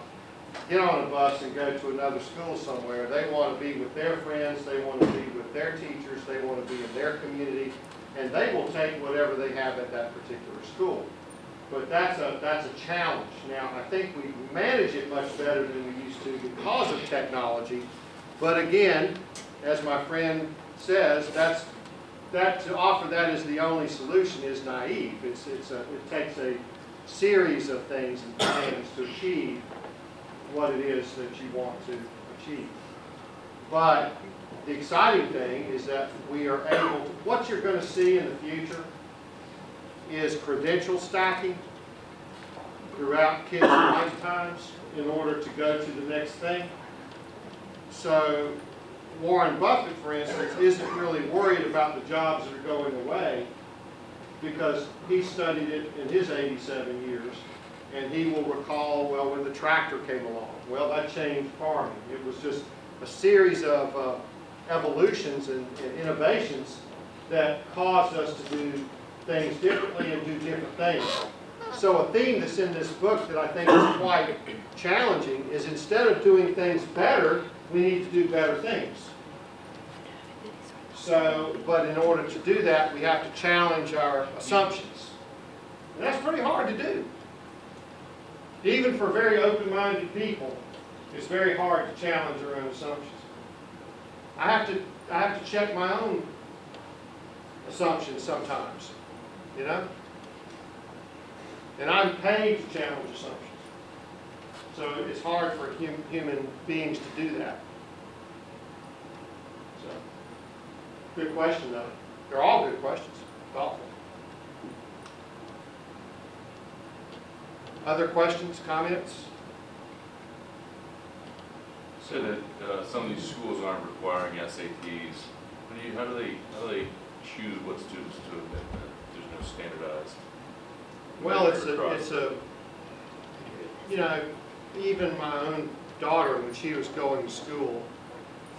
Speaker 1: get on a bus and go to another school somewhere. They want to be with their friends. They want to be with their teachers. They want to be in their community, and they will take whatever they have at that particular school. But that's a challenge. Now I think we manage it much better than we used to because of technology. But again, as my friend says, that to offer that as the only solution is naive. It takes a series of things and plans to achieve what it is that you want to achieve. But the exciting thing is that we are able to, what you're going to see in the future is credential stacking throughout kids' lifetimes in order to go to the next thing. So Warren Buffett, for instance, isn't really worried about the jobs that are going away because he studied it in his 87 years, and he will recall, well, when the tractor came along, well, that changed farming. It was just a series of evolutions and innovations that caused us to do things differently and do different things. So a theme that's in this book that I think is quite challenging is instead of doing things better, we need to do better things. So, but in order to do that, we have to challenge our assumptions. And that's pretty hard to do. Even for very open-minded people, it's very hard to challenge our own assumptions. I have to check my own assumptions sometimes, you know? And I'm paid to challenge assumptions. So it's hard for human beings to do that. So, good question though. They're all good questions, thoughtful. Other questions, comments?
Speaker 6: So that some of these schools aren't requiring SATs. How do they choose what students to admit? There's no standardized.
Speaker 1: Well, it's a, you know, even my own daughter, when she was going to school,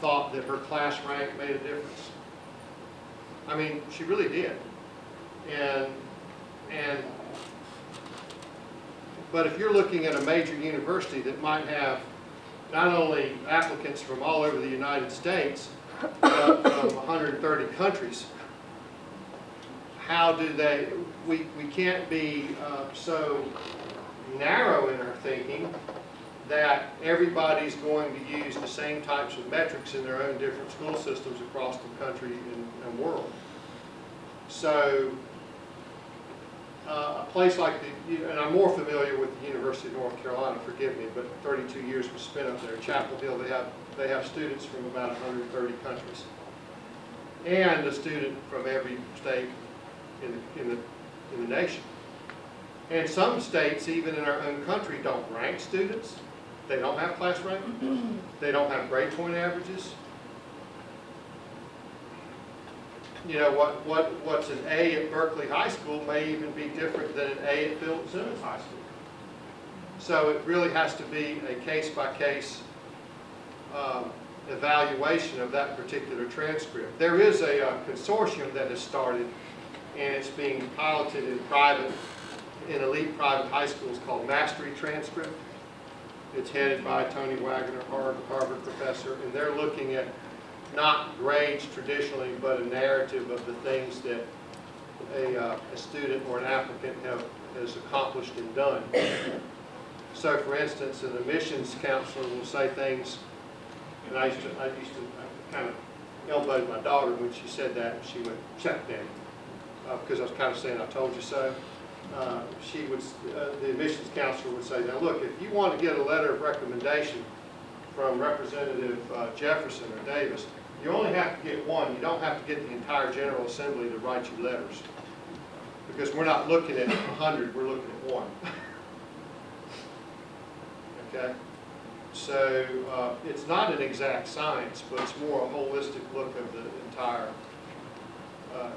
Speaker 1: thought that her class rank made a difference. I mean, she really did. But if you're looking at a major university that might have not only applicants from all over the United States, but from 130 countries, how do they, we can't be so narrow in our thinking that everybody's going to use the same types of metrics in their own different school systems across the country and world. So a place like and I'm more familiar with the University of North Carolina, forgive me, but 32 years was spent up there. Chapel Hill, they have students from about 130 countries, and a student from every state in the nation. And some states, even in our own country, don't rank students. They don't have class rank. They don't have grade point averages. You know, what's an A at Berkeley High School may even be different than an A at Philip Simmons High School. So it really has to be a case-by-case evaluation of that particular transcript. There is a consortium that has started, and it's being piloted in elite private high schools called Mastery Transcript. It's headed by Tony Wagner, Harvard professor, and they're looking at not grades traditionally, but a narrative of the things that a student or an applicant has accomplished and done. So, for instance, an admissions counselor will say things, and I used to kind of elbowed my daughter when she said that, and she went, "Shut down," because I was kind of saying, "I told you so." The admissions counselor would say, "Now look, if you want to get a letter of recommendation from Representative Jefferson or Davis, you only have to get one. You don't have to get the entire General Assembly to write you letters. Because we're not looking at 100, we're looking at one." Okay? So it's not an exact science, but it's more a holistic look of the entire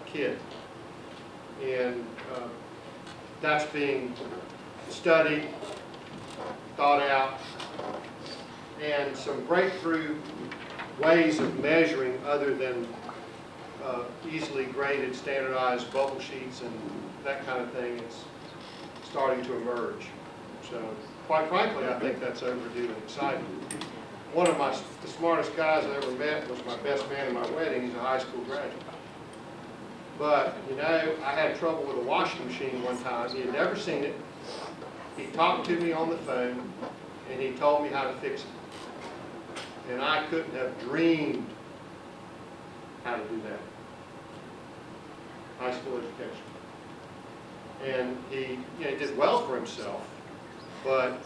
Speaker 1: kid. And that's being studied, thought out, and some breakthrough ways of measuring other than easily graded, standardized bubble sheets and that kind of thing is starting to emerge. So, quite frankly, I think that's overdue and exciting. One of the smartest guys I ever met was my best man at my wedding. He's a high school graduate. But, you know, I had trouble with a washing machine one time. He had never seen it. He talked to me on the phone, and he told me how to fix it. And I couldn't have dreamed how to do that. High school education. And he did well for himself, but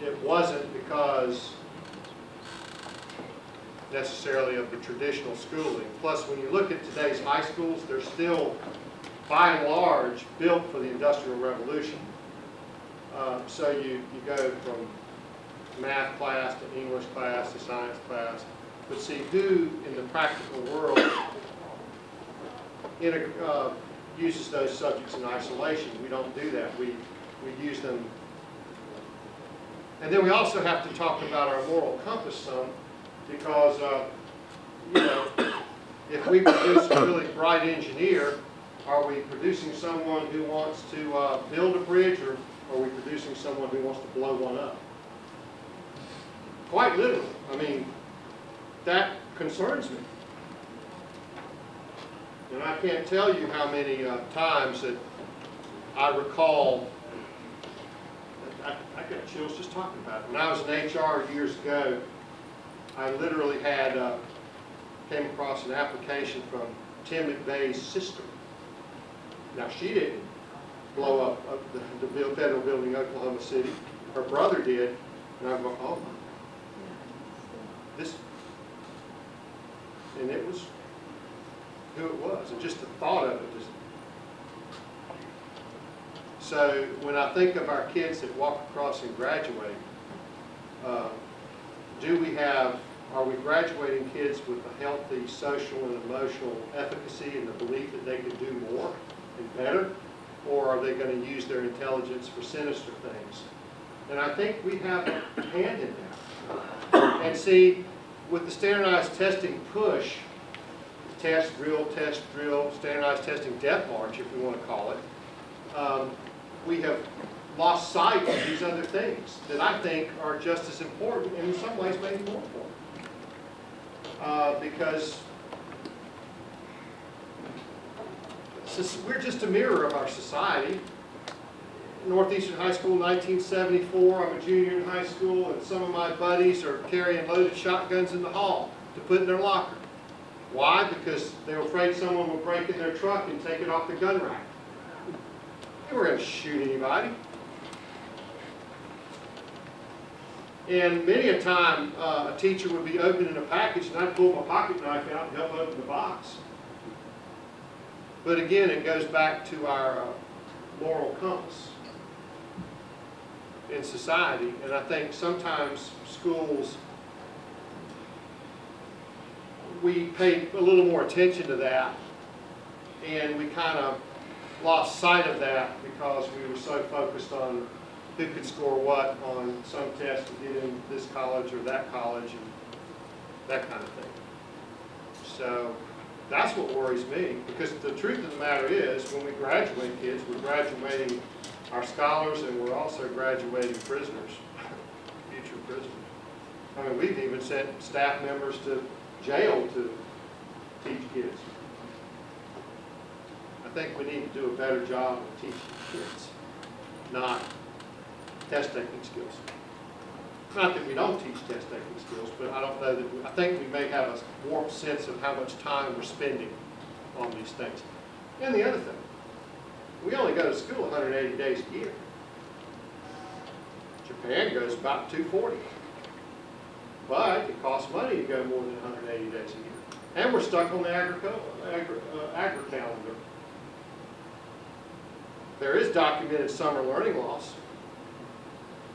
Speaker 1: it wasn't because necessarily of the traditional schooling. Plus, when you look at today's high schools, they're still, by and large, built for the Industrial Revolution. So you go from math class to English class to science class. But see, who in the practical world uses those subjects in isolation? We don't do that. We use them. And then we also have to talk about our moral compass some, because, you know, if we produce a really bright engineer, are we producing someone who wants to build a bridge, or are we producing someone who wants to blow one up? Quite literally. I mean, that concerns me. And I can't tell you how many times that I recall, I got chills just talking about it. When I was in HR years ago, I literally came across an application from Tim McVeigh's sister. Now, she didn't blow up the federal building in Oklahoma City. Her brother did. And I'm going, oh, this. And it was who it was. And just the thought of it just. So when I think of our kids that walk across and graduate, are we graduating kids with a healthy social and emotional efficacy and the belief that they could do more and better? Or are they going to use their intelligence for sinister things? And I think we have a hand in that. And see, with the standardized testing push, test, drill, standardized testing death march, if we want to call it, we have lost sight of these other things that I think are just as important, and in some ways maybe more important. Because we're just a mirror of our society. Northeastern High School, 1974, I'm a junior in high school, and some of my buddies are carrying loaded shotguns in the hall to put in their locker. Why? Because they were afraid someone would break in their truck and take it off the gun rack. They weren't going to shoot anybody. And many a time, a teacher would be opening a package and I'd pull my pocket knife out and help open the box. But again, it goes back to our moral compass in society. And I think sometimes schools, we pay a little more attention to that, and we kind of lost sight of that because we were so focused on who could score what on some test to get in this college or that college and that kind of thing. So that's what worries me, because the truth of the matter is, when we graduate kids, we're graduating our scholars and we're also graduating prisoners, future prisoners. I mean, we've even sent staff members to jail to teach kids. I think we need to do a better job of teaching kids, not test-taking skills. Not that we don't teach test-taking skills, but I don't know that I think we may have a warped sense of how much time we're spending on these things. And the other thing, we only go to school 180 days a year. Japan goes about 240. But it costs money to go more than 180 days a year. And we're stuck on the agri-calendar. There is documented summer learning loss.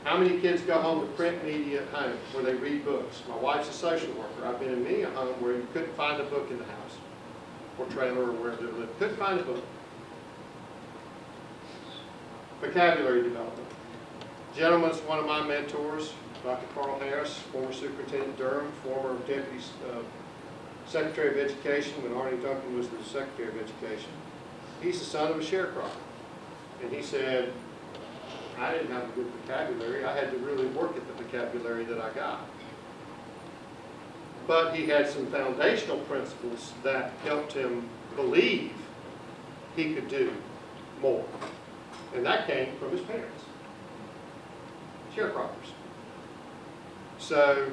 Speaker 1: How many kids go home with print media at home where they read books? My wife's a social worker. I've been in many a home where you couldn't find a book in the house or trailer or wherever they lived. Couldn't find a book. Vocabulary development. Gentleman's one of my mentors, Dr. Carl Harris, former Superintendent Durham, former Deputy Secretary of Education when Arnie Duncan was the Secretary of Education. He's the son of a sharecropper. And he said, I didn't have a good vocabulary. I had to really work at the vocabulary that I got. But he had some foundational principles that helped him believe he could do more. And that came from his parents, sharecroppers. So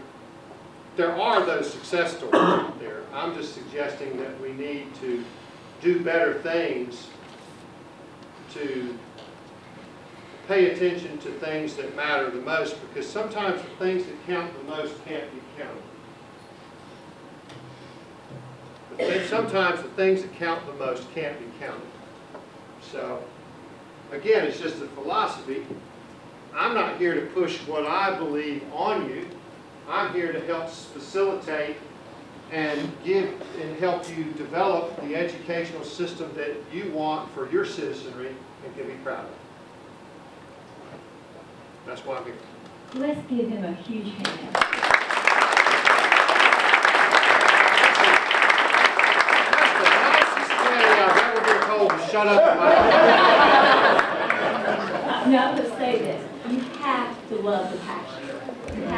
Speaker 1: there are those success stories out there. I'm just suggesting that we need to do better things to pay attention to things that matter the most, because sometimes the things that count the most can't be counted. Sometimes the things that count the most can't be counted. So, again, it's just a philosophy. I'm not here to push what I believe on you. I'm here to help facilitate and give and help you develop the educational system that you want for your citizenry and can be proud of. That's why I'm here.
Speaker 7: Let's give him a huge hand.
Speaker 1: That's the nicest way I've ever been told to shut up.
Speaker 7: No, but say this. You have to love the passion. You have